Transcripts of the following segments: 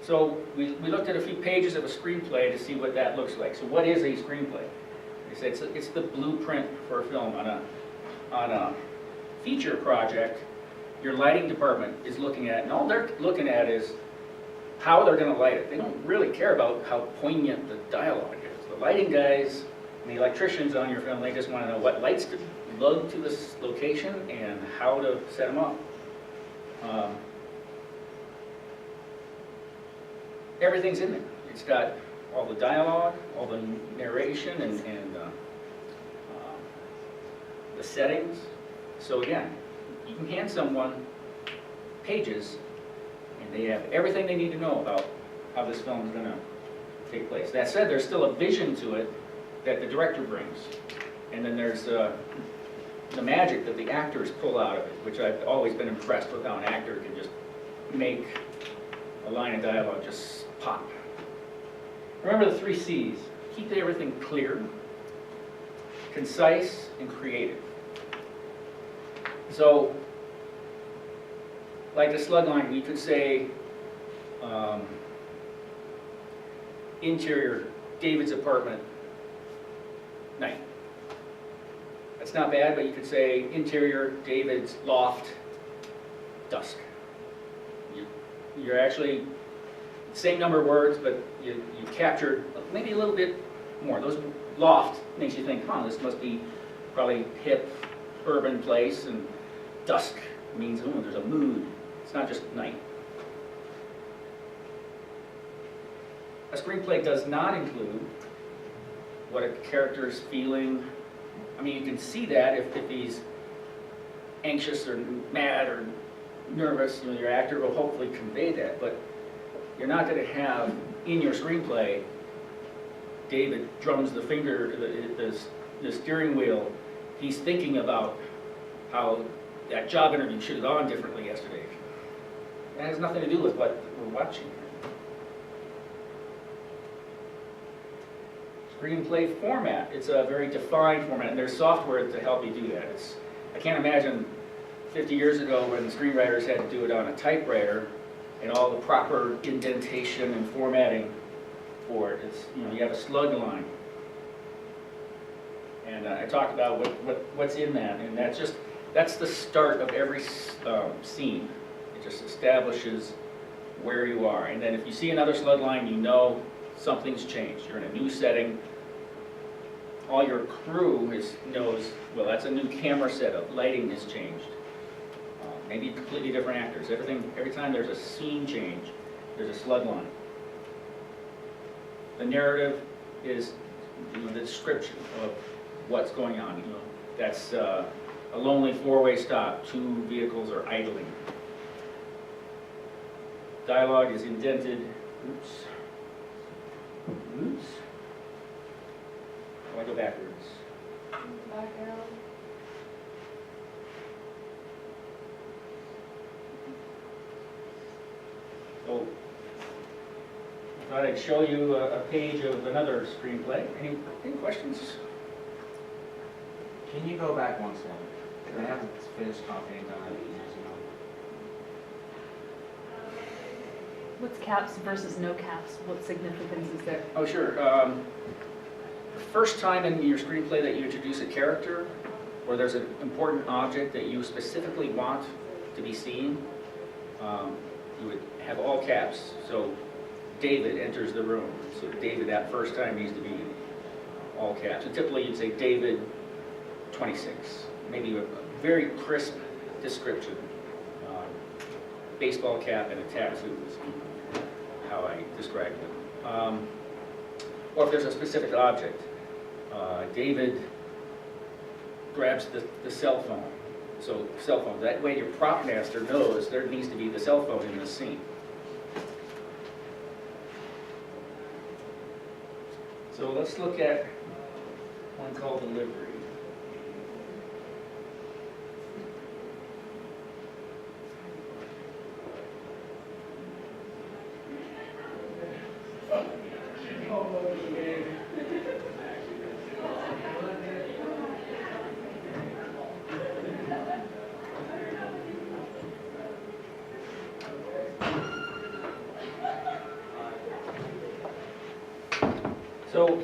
So we looked at a few pages of a screenplay to see what that looks like. So what is a screenplay? They said it's the blueprint for a film. On a feature project, your lighting department is looking at, and all they're looking at is how they're going to light it. They don't really care about how poignant the dialogue is. The lighting guys and the electricians on your film, they just want to know what lights to lug to this location and how to set them up. Everything's in there. It's got all the dialogue, all the narration, and the settings. So again, you can hand someone pages, and they have everything they need to know about how this film is going to take place. That said, there's still a vision to it that the director brings. And then there's the magic that the actors pull out of it, which I've always been impressed with, how an actor can just make a line of dialogue just pop. Remember the 3 C's. Keep everything clear, concise, and creative. So, like the slug line, we could say, interior, David's apartment, night. That's not bad, but you could say interior, David's loft, dusk. You're actually, same number of words, but you captured maybe a little bit more. Those loft makes you think, this must be probably hip, urban place, and dusk means, there's a mood. It's not just night. A screenplay does not include what a character is feeling. I mean, you can see that if he's anxious or mad or nervous, your actor will hopefully convey that, but you're not going to have in your screenplay, David drums the finger to the steering wheel. He's thinking about how that job interview should have gone differently yesterday. That has nothing to do with what we're watching. Screenplay format, it's a very defined format, and there's software to help you do that. I can't imagine 50 years ago when the screenwriters had to do it on a typewriter and all the proper indentation and formatting for it. You have a slug line. And I talked about what's in that, and that's the start of every scene. It just establishes where you are. And then if you see another slug line, you know something's changed. You're in a new setting. All your crew knows, well, that's a new camera setup. Lighting has changed. Maybe completely different actors. Every time there's a scene change, there's a slug line. The narrative is the description of what's going on. That's a lonely 4-way stop. 2 vehicles are idling. Dialogue is indented. Oops. I go backwards. Back arrow. So, I thought I'd show you a page of another screenplay. Any questions? Can you go back one slide? I haven't finished copying that years ago. What's caps versus no caps? What significance is there? Oh, sure. The first time in your screenplay that you introduce a character, or there's an important object that you specifically want to be seen, you would have all caps. So David enters the room. So David, that first time, needs to be all caps. And typically you'd say David 26. Maybe a very crisp description. Baseball cap and a tattoo is how I describe it. Or if there's a specific object. David grabs the cell phone. So cell phone, that way your prop master knows there needs to be the cell phone in the scene. So let's look at one called delivery. So,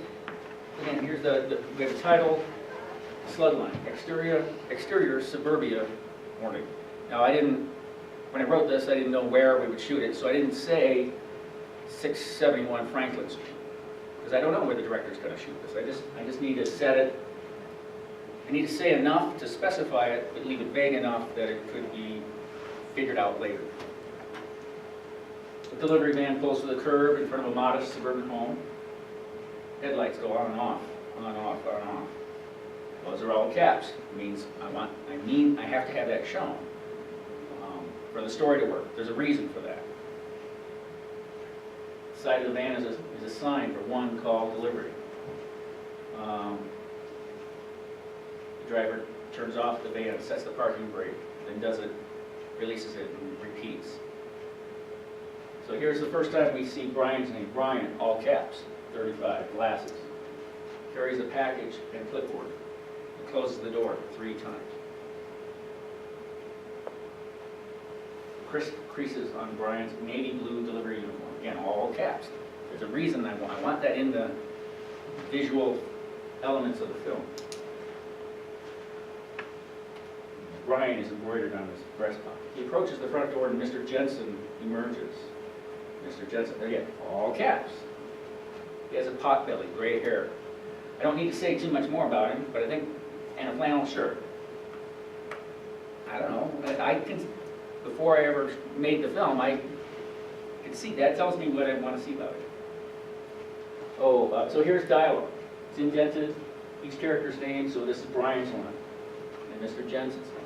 again, here's we have the title, slug line, exterior suburbia warning. Now, when I wrote this, I didn't know where we would shoot it, so I didn't say 671 Franklin Street, because I don't know where the director's going to shoot this. I just need to set it. I need to say enough to specify it, but leave it vague enough that it could be figured out later. The delivery van pulls to the curb in front of a modest suburban home. Headlights go on and off, on and off, on and off. Those are all caps. It means I have to have that shown for the story to work. There's a reason for that. The side of the van is a sign for one call delivery. The driver turns off the van, sets the parking brake, then releases it and repeats. So here's the first time we see Brian's name. Brian, all caps, 35, glasses. Carries a package and clipboard. He closes the door 3 times. Crisp creases on Brian's navy blue delivery uniform. Again, all caps. There's a reason I want that in the visual elements of the film. Brian is embroidered on his breast pocket. He approaches the front door and Mr. Jensen emerges. Mr. Jensen, again, all caps. He has a pot belly, gray hair. I don't need to say too much more about him, but I think, and a flannel shirt. I don't know, before I ever made the film, I could see, that tells me what I want to see about it. So here's dialogue. It's indented, each character's name, so this is Brian's one, and Mr. Jensen's one.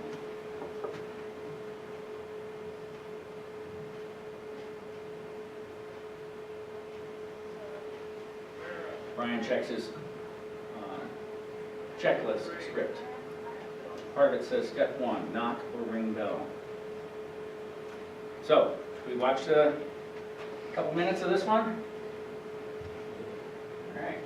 Brian checks his checklist script. Part of it says step 1, knock or ring bell. So, we watched a couple minutes of this one. All right.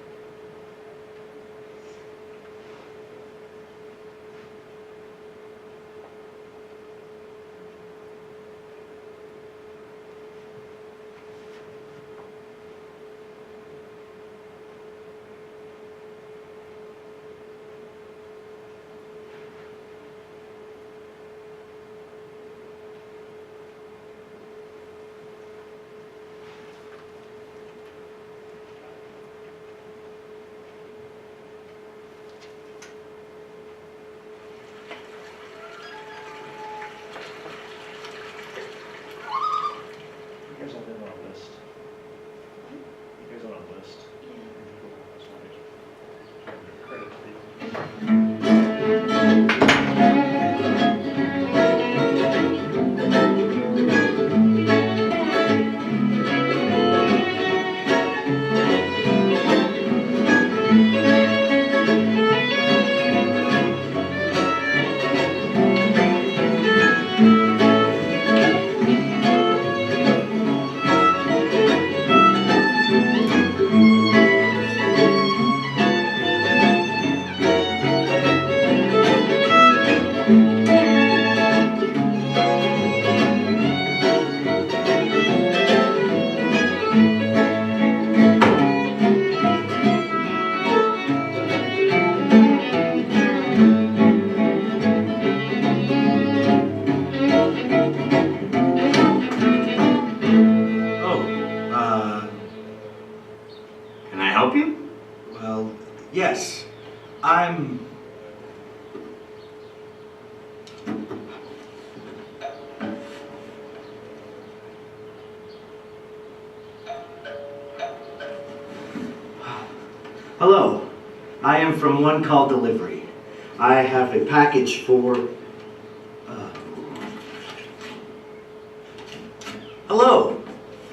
Here's something on a list. Here's on a list. Can I help you? Well, yes. Hello. I am from One Call Delivery. I have a package for... Hello.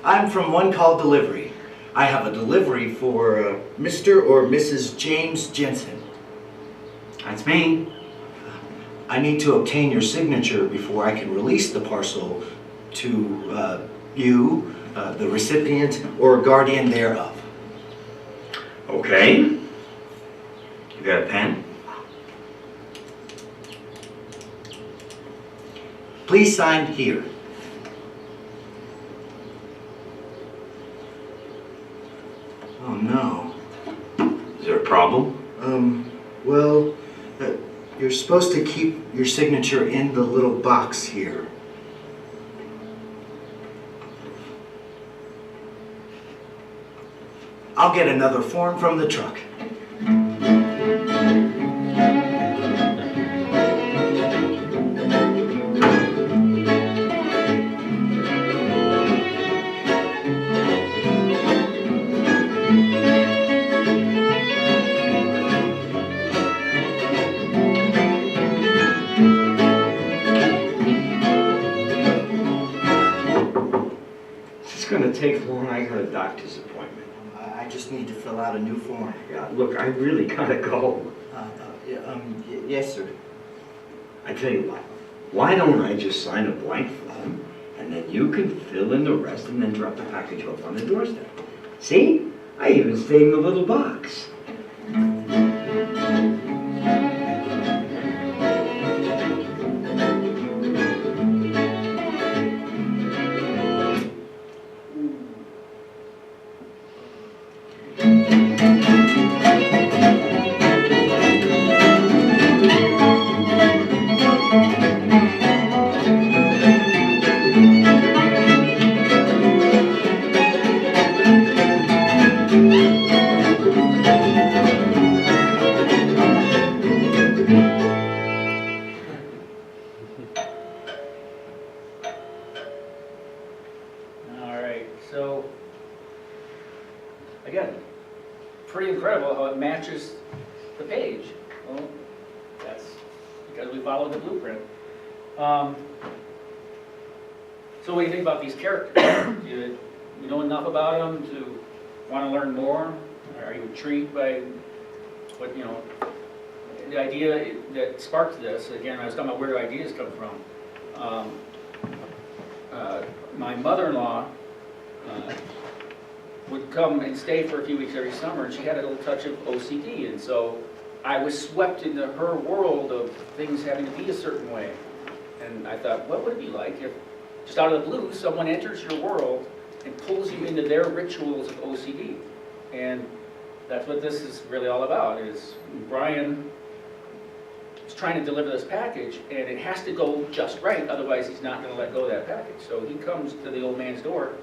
I'm from One Call Delivery. I have a delivery for Mr. or Mrs. James Jensen. That's me. I need to obtain your signature before I can release the parcel to you, the recipient, or guardian thereof. Okay. You got a pen? Please sign here. Oh no. there a problem? Well, you're supposed to keep your signature in the little box here. I'll get another form from the truck. It's gonna take long. I got a doctor's appointment. I just need to fill out a new form. Yeah, look, I really gotta go. Yes, sir. I tell you what, why don't I just sign a blank form, and then you can fill in the rest and then drop the package off on the doorstep. See? I even stayed in the little box. All right, so, again, pretty incredible how it matches the page. Well, that's because we followed the blueprint. So what do you think about these characters? Do you know enough about them to want to learn more? Are you intrigued by what, the idea that sparked this? Again, I was talking about where do ideas come from. My mother-in-law would come and stay for a few weeks every summer, and she had a little touch of OCD, and so I was swept into her world of things having to be a certain way. And I thought, what would it be like if, just out of the blue, someone enters your world and pulls you into their rituals of OCD? And that's what this is really all about, is Brian is trying to deliver this package, and it has to go just right, otherwise he's not going to let go of that package. So he comes to the old man's door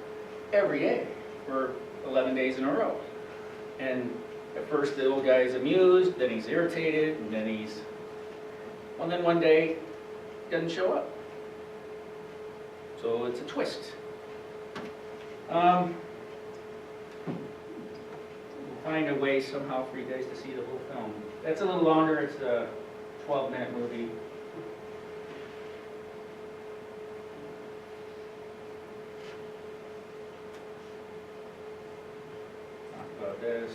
every day for 11 days in a row. And at first the old guy is amused, then he's irritated, and then well, then one day he doesn't show up. So it's a twist. We'll find a way somehow for you guys to see the whole film. That's a little longer, it's a 12-minute movie. Talk about this.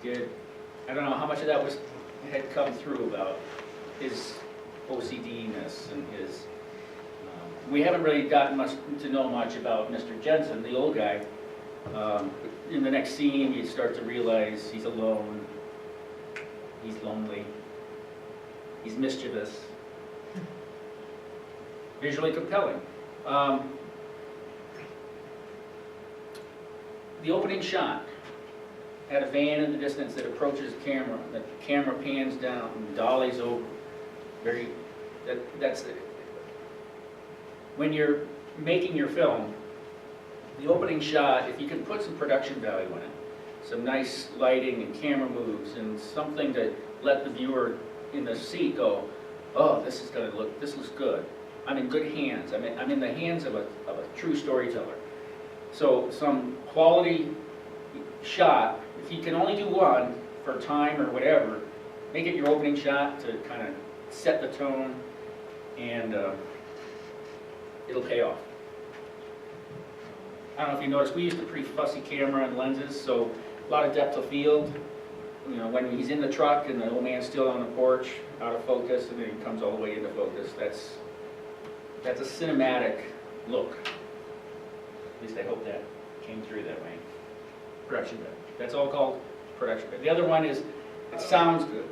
I don't know how much of that had come through about his OCD-ness and his. We haven't really gotten much to know much about Mr. Jensen, the old guy. In the next scene, you start to realize he's alone, he's lonely, he's mischievous, visually compelling. The opening shot had a van in the distance that approaches the camera. The camera pans down and dollies over. That's it. When you're making your film, the opening shot, if you can put some production value in it, some nice lighting and camera moves and something to let the viewer in the seat go, oh, this looks good. I'm in good hands. I'm in the hands of a true storyteller. So some quality shot, if you can only do one for time or whatever, make it your opening shot to kind of set the tone, and it'll pay off. I don't know if you noticed, we used a pretty fussy camera and lenses, so a lot of depth of field. When he's in the truck and the old man's still on the porch, out of focus, and then he comes all the way into focus. That's a cinematic look. At least I hope that came through that way. Production bed. That's all called production bed. The other one is, it sounds good.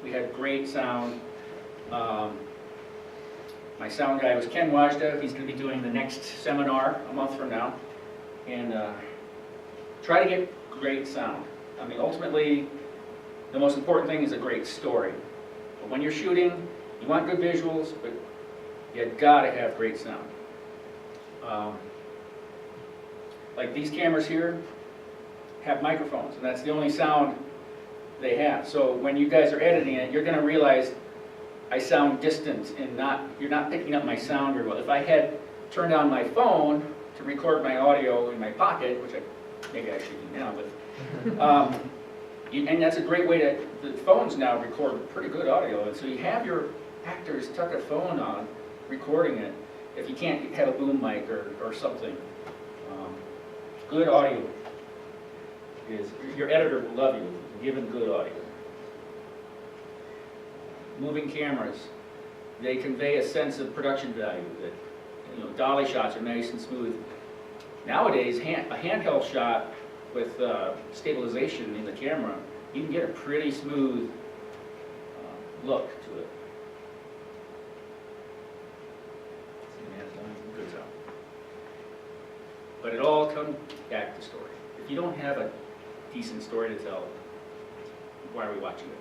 We had great sound. My sound guy was Ken Wajda. He's going to be doing the next seminar a month from now. And try to get great sound. I mean, ultimately, the most important thing is a great story. But when you're shooting, you want good visuals, but you gotta have great sound. Like these cameras here have microphones, and that's the only sound they have. So when you guys are editing it, you're gonna realize I sound distant and you're not picking up my sound very well. If I had turned on my phone to record my audio in my pocket, which maybe I should do now, but and that's a great way the phones now record pretty good audio, and so you have your actors tuck a phone on, recording it, if you can't have a boom mic or something. Good audio your editor will love you, given good audio. Moving cameras, they convey a sense of production value, that, you know, dolly shots are nice and smooth. Nowadays, a handheld shot with stabilization in the camera, you can get a pretty smooth look to it. Good sound. But it all comes back to story. If you don't have a decent story to tell, why are we watching it?